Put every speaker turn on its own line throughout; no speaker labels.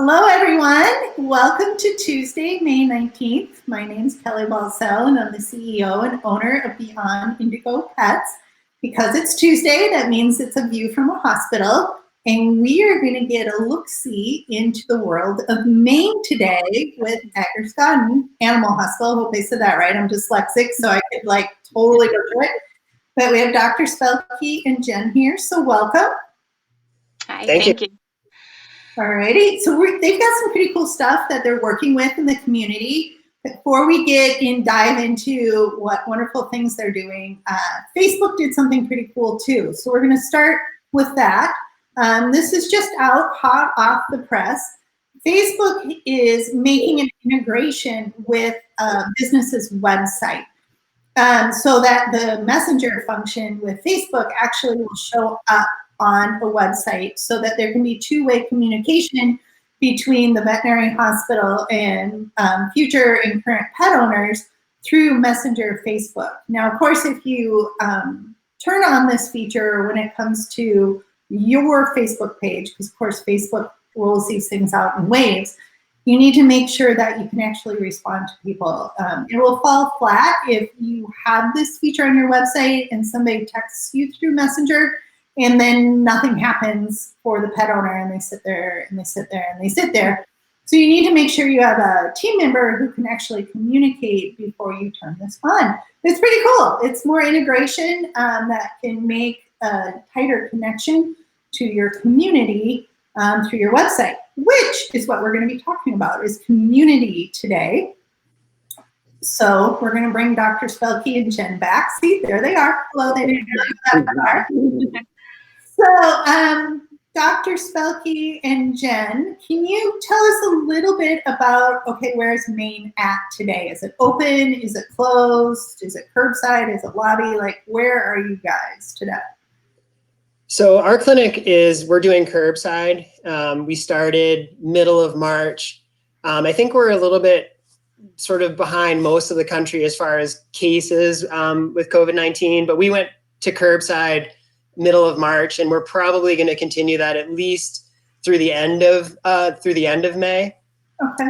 Hello, everyone. Welcome to Tuesday, May 19th. My name is Kelly Balsell, and I'm the CEO and owner of Beyond Indigo Pets. Because it's Tuesday, that means it's a view from a hospital, and we are going to get a look-see into the world of Maine today with Androscoggin Animal Hospital. Hope I said that right. I'm dyslexic, so I could totally go through it. But we have Dr. Spelke and Jen here, so welcome.
Hi, thank you.
Alrighty, so they've got some pretty cool stuff that they're working with in the community. Before we dive into what wonderful things they're doing, Facebook did something pretty cool too. So we're going to start with that. This is just out hot off the press. Facebook is making an integration with a business's website. So that the messenger function with Facebook actually will show up on a website so that there can be two-way communication between the veterinary hospital and future and current pet owners through Messenger Facebook. Now, of course, if you turn on this feature when it comes to your Facebook page, because of course Facebook rolls these things out in waves, you need to make sure that you can actually respond to people. It will fall flat if you have this feature on your website and somebody texts you through Messenger and then nothing happens for the pet owner and they sit there and they sit there and they sit there. So you need to make sure you have a team member who can actually communicate before you turn this on. It's pretty cool. It's more integration that can make a tighter connection to your community through your website, which is what we're going to be talking about, is community today. So we're going to bring Dr. Spelke and Jen back. See, there they are. Hello, they didn't know who that are. So Dr. Spelke and Jen, can you tell us a little bit about, okay, where's Maine at today? Is it open? Is it closed? Is it curbside? Is it lobby? Where are you guys today?
So our clinic we're doing curbside. We started middle of March. I think we're a little bit sort of behind most of the country as far as cases with COVID-19, but we went to curbside middle of March, and we're probably going to continue that at least through the end of May.
Okay.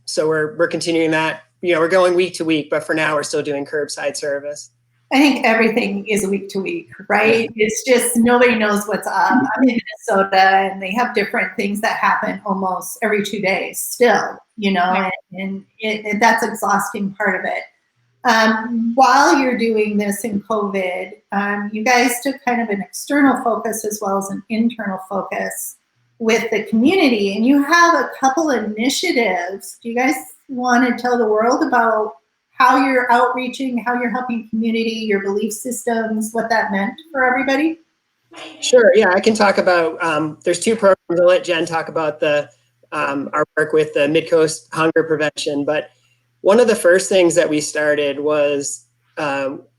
So we're continuing that. We're going week to week, but for now we're still doing curbside service.
I think everything is week to week, right? It's just nobody knows what's up. I'm in Minnesota, and they have different things that happen almost every 2 days still, and that's exhausting part of it. While you're doing this in COVID, you guys took kind of an external focus as well as an internal focus with the community, and you have a couple initiatives. Do you guys want to tell the world about how you're outreaching, how you're helping community, your belief systems, what that meant for everybody?
Sure. Yeah, I can talk about, there's two programs. I'll let Jen talk about our work with the Mid-Coast Hunger Prevention. But one of the first things that we started was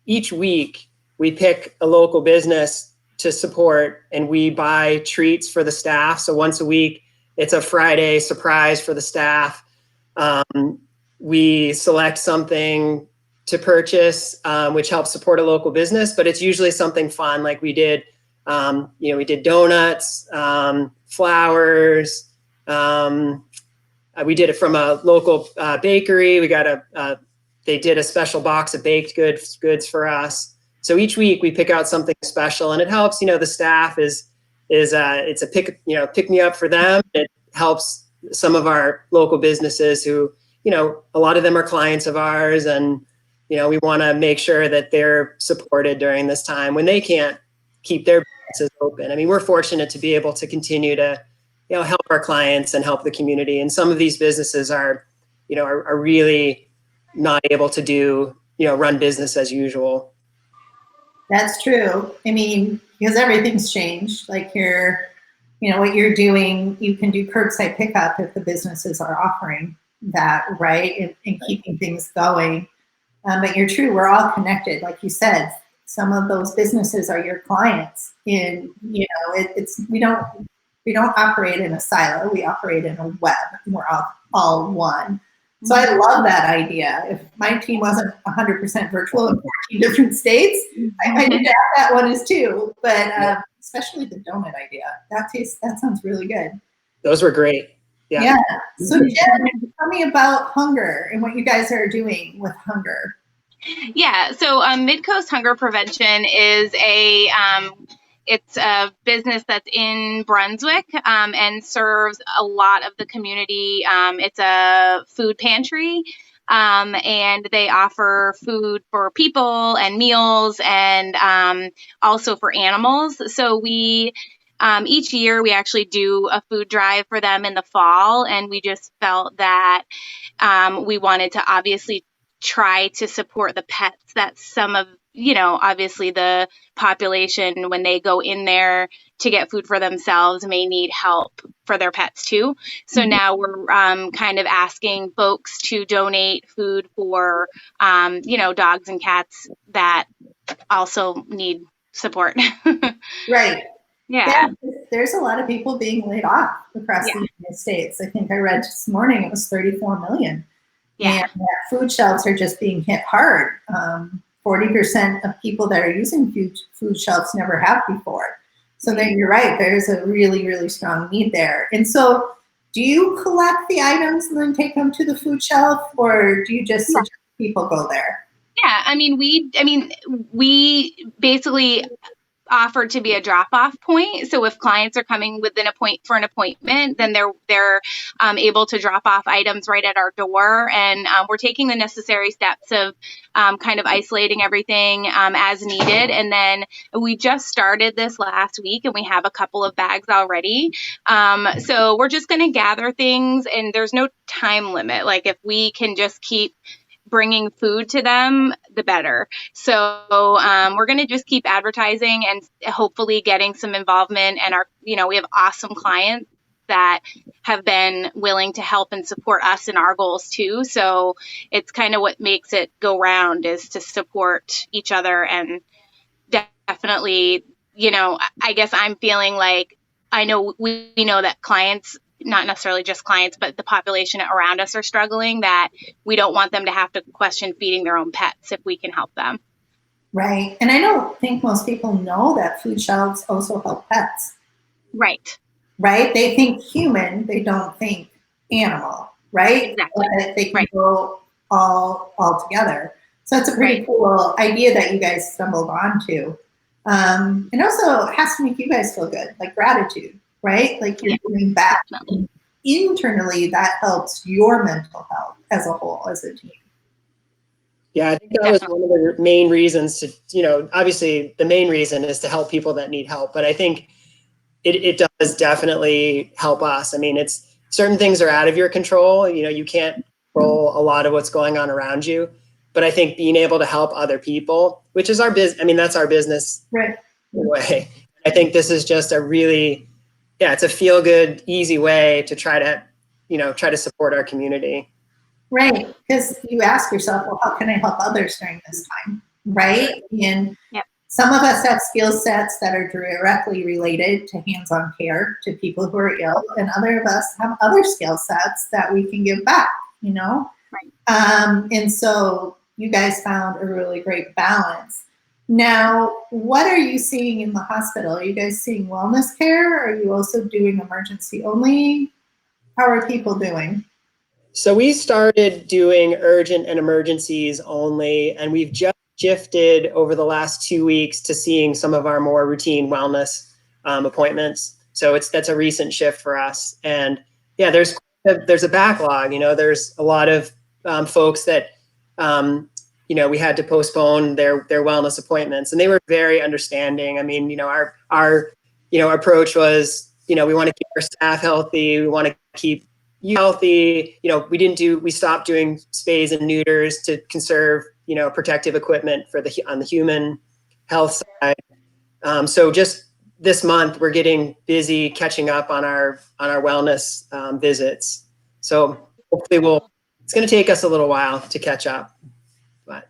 each week we pick a local business to support and we buy treats for the staff. So once a week, it's a Friday surprise for the staff. We select something to purchase, which helps support a local business, but it's usually something fun. Like we did donuts, flowers. We did it from a local bakery. We got they did a special box of baked goods for us. So each week we pick out something special, and it helps. The staff it's a pick me up for them. It helps some of our local businesses who, a lot of them are clients of ours, and, we want to make sure that they're supported during this time when they can't keep their businesses open. I mean, we're fortunate to be able to continue to, help our clients and help the community. And some of these businesses are really not able to do, run business as usual.
That's true. I mean, because everything's changed. What you're doing, you can do curbside pickup if the businesses are offering that, right? And keeping things going. But you're true, we're all connected. Like you said, some of those businesses are your clients. And, we don't operate in a silo, we operate in a web, and we're all one. So I love that idea. If my team wasn't 100% virtual in 14 different states, I did have that one as too. But especially the donut idea. That sounds really good.
Those were great.
Yeah. So Jen, tell me about hunger and what you guys are doing with hunger.
Yeah, so Midcoast Hunger Prevention is it's a business that's in Brunswick and serves a lot of the community. It's a food pantry, and they offer food for people and meals, and also for animals. So we each year we actually do a food drive for them in the fall, and we just felt that we wanted to obviously try to support the pets that some of, obviously the population, when they go in there to get food for themselves, may need help for their pets too. So now we're kind of asking folks to donate food for, dogs and cats that also need support.
Right.
Yeah.
There's a lot of people being laid off across the United States. I think I read this morning it was 34 million.
Yeah.
And food shelves are just being hit hard. 40% of people that are using food shelves never have before. So then you're right, there's a really, really strong need there. And so do you collect the items and then take them to the food shelf, or do you just suggest people go there?
Yeah, we basically offered to be a drop-off point. So if clients are coming within for an appointment, then they're able to drop off items right at our door, and we're taking the necessary steps of kind of isolating everything as needed. And then we just started this last week, and we have a couple of bags already. So we're just going to gather things, and there's no time limit. Like if we can just keep bringing food to them, the better. So we're going to just keep advertising and hopefully getting some involvement. And we have awesome clients that have been willing to help and support us in our goals too. So it's kind of what makes it go round, is to support each other. And definitely, I guess I'm feeling like, I know we know that clients, not necessarily just clients, but the population around us are struggling, that we don't want them to have to question feeding their own pets if we can help them.
Right. And I don't think most people know that food shelves also help pets.
Right.
Right? They think human, they don't think animal, right?
Exactly.
But they can go all together. So it's a pretty cool idea that you guys stumbled onto. And also it has to make you guys feel good, like gratitude, right? Like you're giving back. Internally, that helps your mental health as a whole, as a team.
Yeah, I think that was one of the main reasons to, obviously the main reason is to help people that need help. But I think it does definitely help us. I mean, it's certain things are out of your control. You can't control a lot of what's going on around you. But I think being able to help other people, which is our business, that's our business
right.
way. I think this is just a really, it's a feel good, easy way to try to support our community.
Right, because you ask yourself, well, how can I help others during this time, right? And some of us have skill sets that are directly related to hands-on care to people who are ill, and other of us have other skill sets that we can give back, and so you guys found a really great balance. Now, what are you seeing in the hospital? Are you guys seeing wellness care? Are you also doing emergency only? How are people doing?
So we started doing urgent and emergencies only, and we've just shifted over the last 2 weeks to seeing some of our more routine wellness appointments. So that's a recent shift for us. And there's a backlog. There's a lot of folks that we had to postpone their wellness appointments, and they were very understanding. I mean, our approach was, we want to keep our staff healthy. We want to keep you healthy. We stopped doing spays and neuters to conserve, protective equipment on the human health side. So just this month, we're getting busy catching up on our wellness visits. So hopefully it's going to take us a little while to catch up. But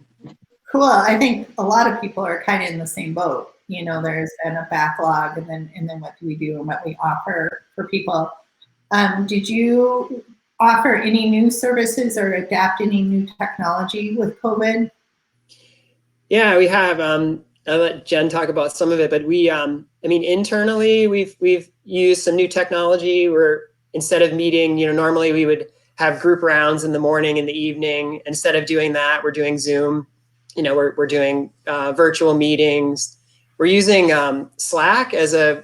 cool. I think a lot of people are kind of in the same boat. There's been a backlog, and then what do we do and what we offer for people. Did you offer any new services or adapt any new technology with COVID?
Yeah, we have. I'll let Jen talk about some of it, but we, internally, we've used some new technology. We're instead of meeting, normally we would have group rounds in the morning and the evening. Instead of doing that, we're doing Zoom. We're doing virtual meetings. We're using Slack as a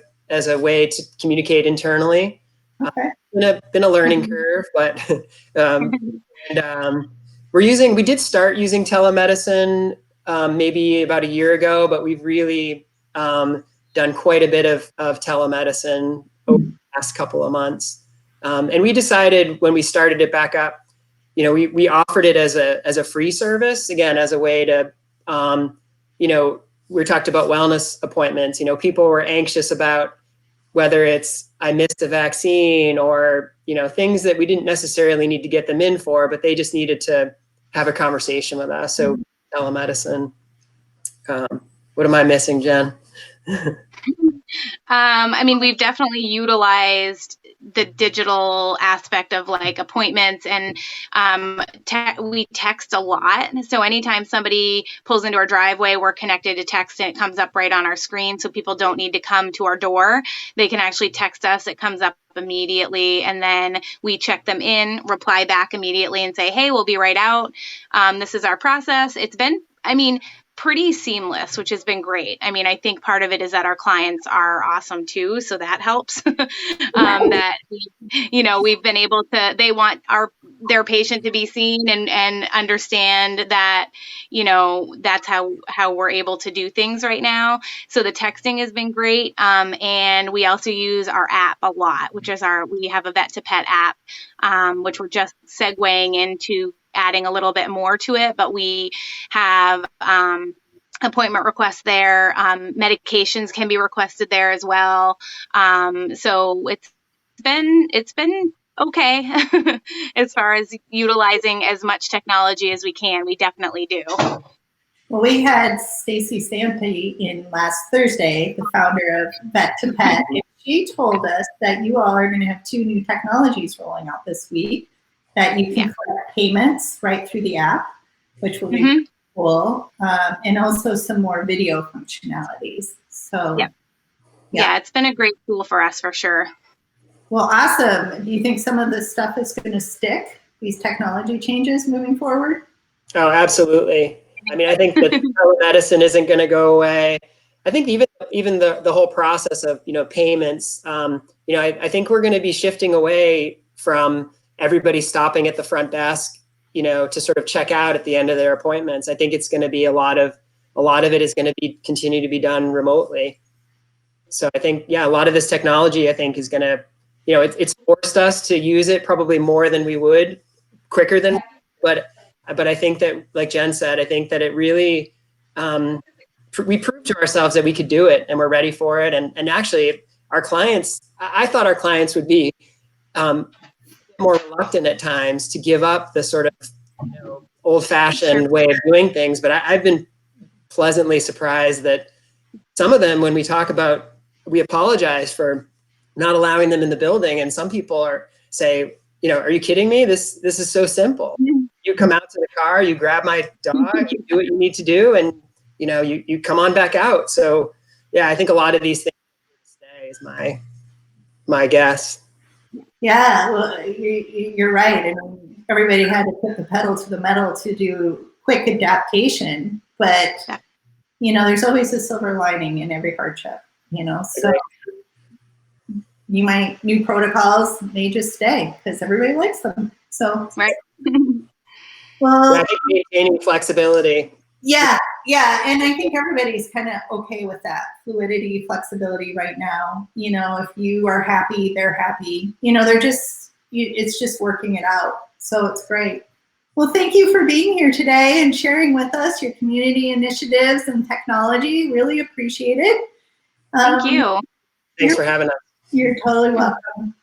way to communicate internally.
Okay.
Been a learning curve, but we did start using telemedicine maybe about a year ago, but we've really done quite a bit of telemedicine over the last couple of months. And we decided when we started it back up, we offered it as a free service, again, as a way to, we talked about wellness appointments. People were anxious about whether it's I missed a vaccine or, things that we didn't necessarily need to get them in for, but they just needed to have a conversation with us. So telemedicine. What am I missing, Jen?
We've definitely utilized the digital aspect of like appointments, and we text a lot. So anytime somebody pulls into our driveway, we're connected to text and it comes up right on our screen. So people don't need to come to our door. They can actually text us. It comes up immediately, and then we check them in, reply back immediately and say, hey, we'll be right out. This is our process. It's been, pretty seamless, which has been great. I think part of it is that our clients are awesome too, so that helps. That we've been able to. They want their patient to be seen and understand that that's how we're able to do things right now. So the texting has been great, and we also use our app a lot, which is we have a vet to pet app, which we're just segueing into adding a little bit more to it, but we have appointment requests there. Medications can be requested there as well. So it's been okay as far as utilizing as much technology as we can. We definitely do.
Well, we had Stacy Stampy in last Thursday, the founder of Vet to Pet, and she told us that you all are going to have 2 new technologies rolling out this week, that you can collect payments right through the app, which will be cool, and also some more video functionalities. So, yeah,
it's been a great tool for us for sure.
Well, awesome. Do you think some of this stuff is going to stick, these technology changes moving forward?
Oh, absolutely. I think that telemedicine isn't going to go away. I think even the whole process of payments. I think we're going to be shifting away from everybody stopping at the front desk, to sort of check out at the end of their appointments. I think it's going to be a lot of it is going to continue to be done remotely. So I think, a lot of this technology, I think, is going to, it's forced us to use it probably more than we would, quicker than, but I think that, like Jen said, I think that it really, we proved to ourselves that we could do it and we're ready for it. And actually our clients, I thought our clients would be, more reluctant at times to give up the sort of old-fashioned way of doing things, but I've been pleasantly surprised that some of them, when we talk about, we apologize for not allowing them in the building, and some people say, are you kidding me? This is so simple. You come out to the car, you grab my dog, you do what you need to do, and you come on back out. So I think a lot of these things stay is my guess.
Yeah, well, you're right. Everybody had to put the pedal to the metal to do quick adaptation, but there's always a silver lining in every hardship. So new protocols may just stay because everybody likes them. So
right.
Well,
I think maintaining flexibility.
Yeah, and I think everybody's kind of okay with that fluidity, flexibility right now. If you are happy, they're happy. It's just working it out. So it's great. Well, thank you for being here today and sharing with us your community initiatives and technology. Really appreciate it.
Thank you.
Thanks for having us.
You're totally welcome.